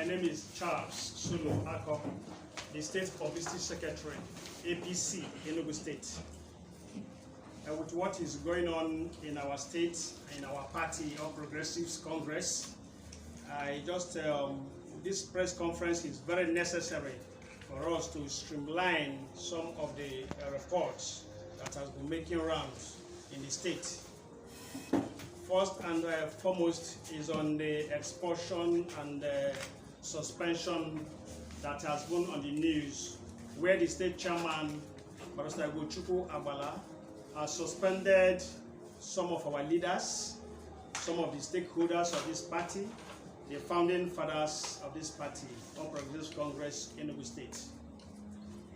My name is Charles Sullivan Chime, the State Publicity Secretary, APC, Enugu State. With what is going on in our state, in our party, All Progressives Congress, this press conference is very necessary for us to streamline some of the reports that has been making rounds in the state. First and foremost is on the expulsion and suspension that has been on the news, where the state chairman, Ugochukwu Agballa, has suspended some of our leaders, some of the stakeholders of this party, the founding fathers of this party, All Progressives Congress, Enugu State.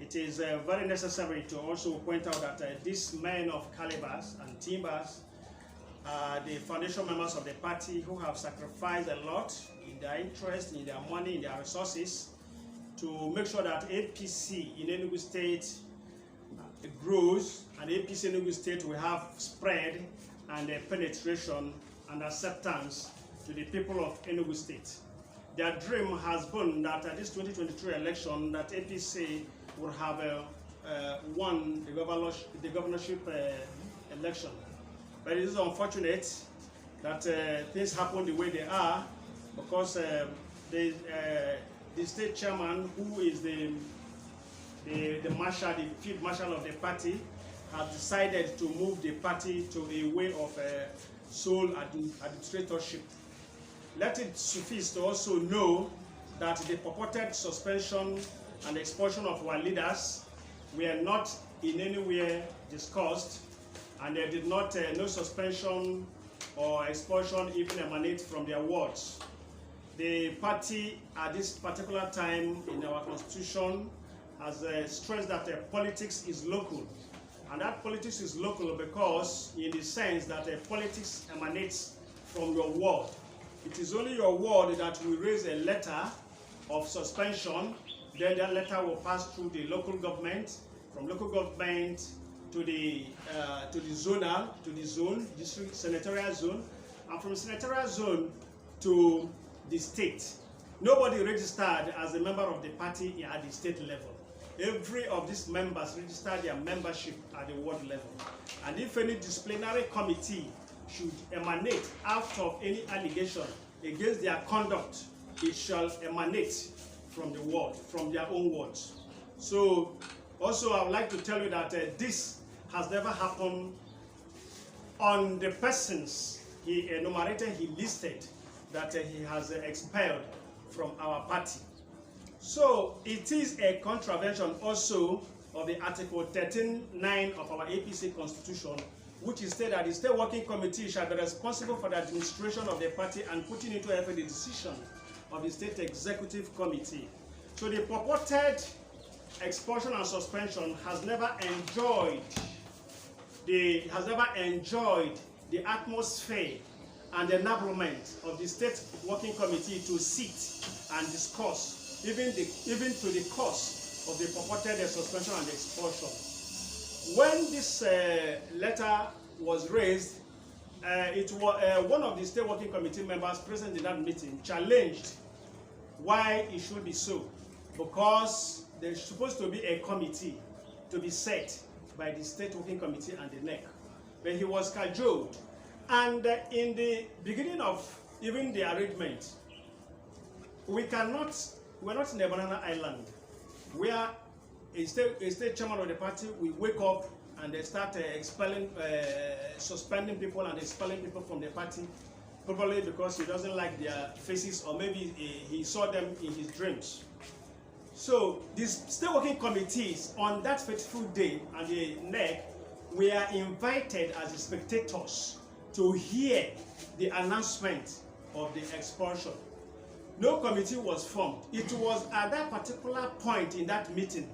It is very necessary to also point out that these men of calibers and timbers are the foundation members of the party who have sacrificed a lot in their interest, in their money, in their resources to make sure that APC in Enugu State grows, and APC in Enugu State will have spread and penetration and acceptance to the people of Enugu State. Their dream has been that at this 2023 election that APC would have won the governorship election. But it is unfortunate that things happen the way they are, because the state chairman, who is the marshal, the field marshal of the party, has decided to move the party to a way of sole administratorship. Let it suffice to also know that the purported suspension and expulsion of our leaders were not in any way discussed, and they did not, no suspension or expulsion even emanate from their words. The party at this particular time in our constitution has stressed that politics is local. And that politics is local because in the sense that politics emanates from your ward. It is only your ward that will raise a letter of suspension, then that letter will pass through the local government, from local government to the zonal, to the zone, district senatorial zone, and from senatorial zone to the state. Nobody registered as a member of the party at the state level. Every of these members registered their membership at the ward level. And if any disciplinary committee should emanate out of any allegation against their conduct, it shall emanate from the ward, from their own wards. So also I would like to tell you that this has never happened on the persons he enumerated, he listed that he has expelled from our party. So it is a contravention also of the Article 13(9) of our APC Constitution, which is stated that the State Working Committee shall be responsible for the administration of the party and putting into effect the decision of the State Executive Committee. So the purported expulsion and suspension has never enjoyed the atmosphere and the enablement of the State Working Committee to sit and discuss, even to the cause of the purported suspension and expulsion. When this letter was raised, it was one of the State Working Committee members present in that meeting challenged why it should be so, because there's supposed to be a committee to be set by the State Working Committee and the NEC. But he was cajoled. And in the beginning of even the arrangement, we're not in a banana island where a state chairman of the party will wake up and they start suspending people and expelling people from the party, probably because he doesn't like their faces, or maybe he saw them in his dreams. So these state working committees on that fateful day and the NEC were invited as the spectators to hear the announcement of the expulsion. No committee was formed. It was at that particular point in that meeting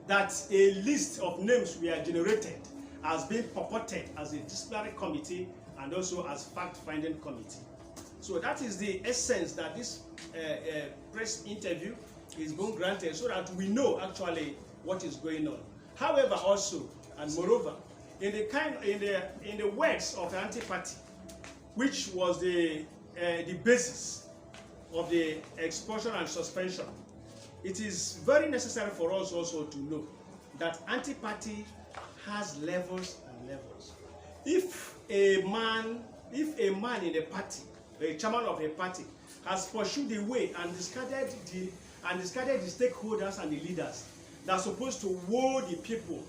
that a list of names were generated as being purported as a disciplinary committee and also as fact-finding committee. So that is the essence that this press interview is being granted, so that we know actually what is going on. However, also and moreover, in the words of the anti-party, which was the basis of the expulsion and suspension, it is very necessary for us also to know that anti-party has levels and levels. If a man in a party, a chairman of a party, has pursued the way and discarded the stakeholders and the leaders that are supposed to woo the people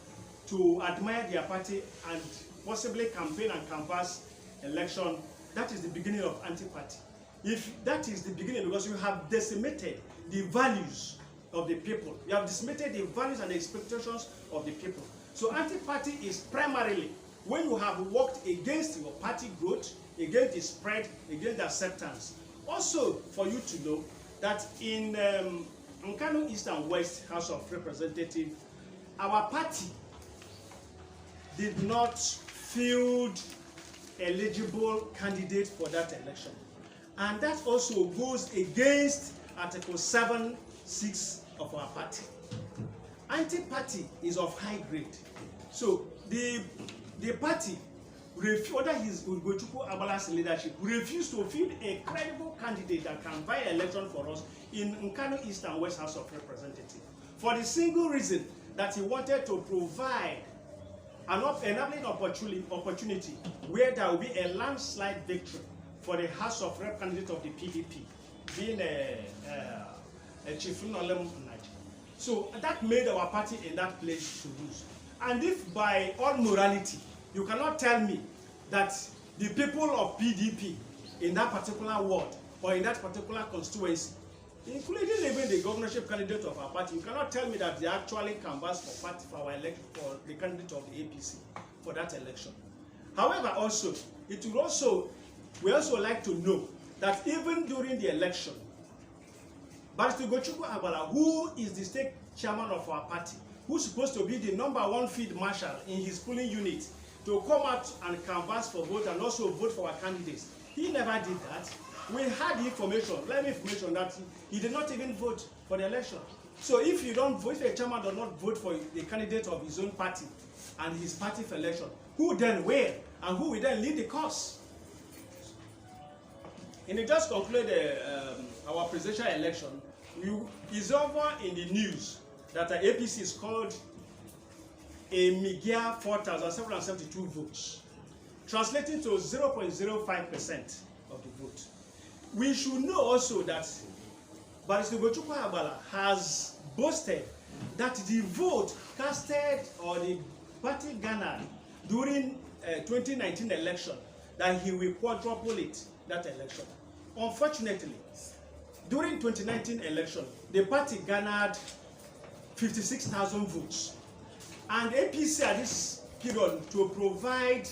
to admire their party and possibly campaign and canvass election, that is the beginning of anti-party. If that is the beginning, because you have decimated the values of the people, you have decimated the values and the expectations of the people. So anti-party is primarily when you have worked against your party growth, against the spread, against the acceptance. Also, for you to know that in Nkanu East and West House of Representatives, our party did not field eligible candidates for that election. And that also goes against Article 7(6) of our party. Anti-party is of high grade. So the party, under his Ugochukwu Agballa's leadership, refused to field a credible candidate that can vie election for us in Nkanu East and West House of Representatives, for the single reason that he wanted to provide an enabling opportunity where there will be a landslide victory for the House of Rep candidate of the PDP, being a Chief Nolem. So that made our party in that place to lose. And if by all morality, you cannot tell me that the people of PDP in that particular ward or in that particular constituency, including even the governorship candidate of our party, you cannot tell me that they actually canvassed for our election, for the candidate of the APC for that election. However, also, we also like to know that even during the election, Ugochukwu Agballa, who is the state chairman of our party, who's supposed to be the #1 field marshal in his polling unit, to come out and canvass for vote and also vote for our candidates, he never did that. We had information, that he did not even vote for the election. So if you don't vote, if a chairman does not vote for the candidate of his own party and his party for election, who then will and who will then lead the cause? And it just concluded our presidential election. It's over in the news that the APC is called a meager 4,772 votes, translating to 0.05% of the vote. We should know also that Ugochukwu Agballa has boasted that the vote casted or the party garnered during 2019 election, that he will quadruple it, that election. Unfortunately, during 2019 election, the party garnered 56,000 votes. And APC at this period to provide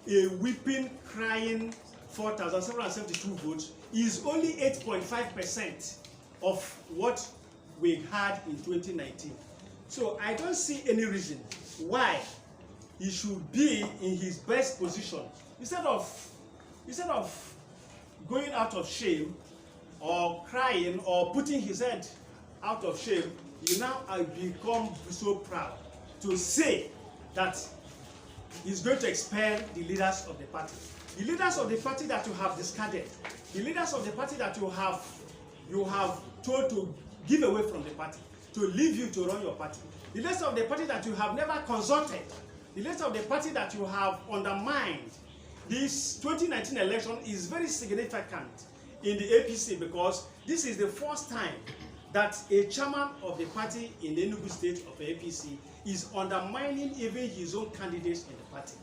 a weeping, crying 4,772 votes is only 8.5% of what we had in 2019. So I don't see any reason why he should be in his best position. Instead of going out of shame or crying or putting his head out of shame, he now has become so proud to say that he's going to expel the leaders of the party. The leaders of the party that you have discarded, the leaders of the party that you have told to give away from the party, to leave you to run your party, the leaders of the party that you have never consulted, the leaders of the party that you have undermined. This 2019 election is very significant in the APC because this is the first time that a chairman of the party in the Enugu State of the APC is undermining even his own candidates in the party.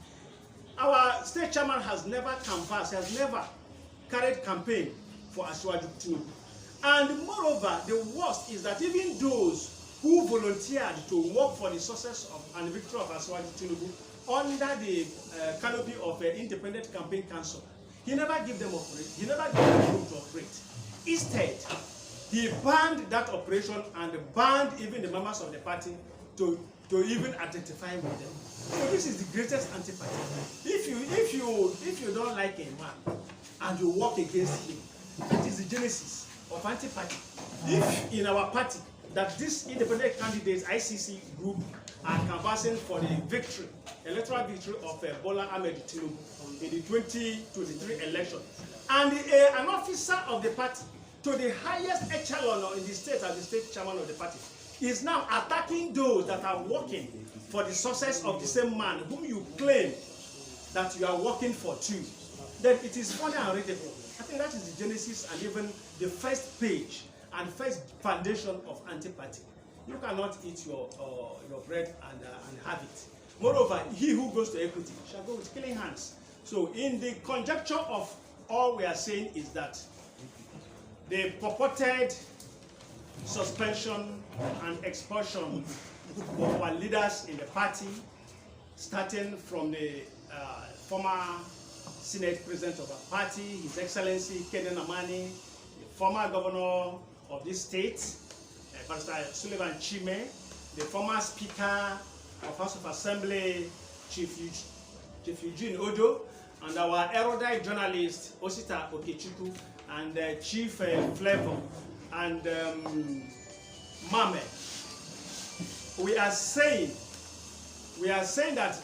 Our state chairman has never canvassed, has never carried campaign for Asiwaju Tinubu. And moreover, the worst is that even those who volunteered to work for the success of and victory of Asiwaju Tinubu under the canopy of an independent campaign council, he never gave them room to operate. Instead, he banned that operation and banned even the members of the party to even identify with them. So this is the greatest anti-party. If you don't like a man and you work against him, that is the genesis of anti-party. If in our party that these independent candidates, ICC group, are canvassing for the victory, electoral victory of Bola Ahmed Tinubu in the 2023 election, and an officer of the party to the highest echelon in the state as the state chairman of the party, is now attacking those that are working for the success of the same man whom you claim that you are working for too, then it is funny and readable. I think that is the genesis and even the first page and first foundation of anti-party. You cannot eat your bread and have it. Moreover, he who goes to equity shall go with clean hands. So in the conjecture of all we are saying is that the purported suspension and expulsion of our leaders in the party, starting from the former Senate President of our party, His Excellency Ken Nnamani, the former governor of this state, Pastor Sullivan Chime, the former Speaker of House of Assembly, Chief Eugene Odo, and our erudite journalist, Osita Okechukwu, and Chief Flavour and Mame. We are saying that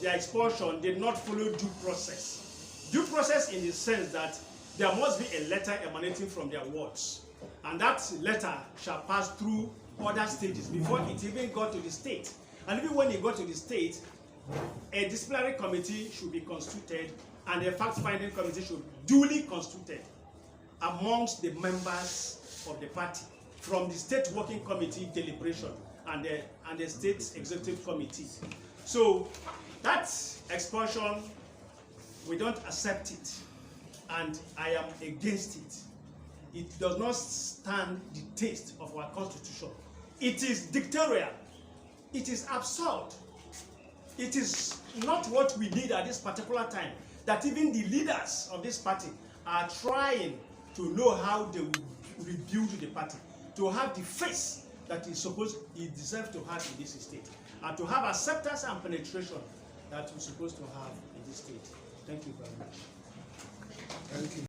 their expulsion did not follow due process. Due process in the sense that there must be a letter emanating from their wards, and that letter shall pass through other stages before it even got to the state. And even when it got to the state, a disciplinary committee should be constituted, and a fact-finding committee should be duly constituted amongst the members of the party from the state working committee deliberation and the state executive committee. So that expulsion, we don't accept it, and I am against it. It does not stand the taste of our constitution. It is dictatorial. It is absurd. It is not what we need at this particular time, that even the leaders of this party are trying to know how they will rebuild the party, to have the face that it deserves to have in this state, and to have acceptance and penetration that we're supposed to have in this state. Thank you very much. Thank you.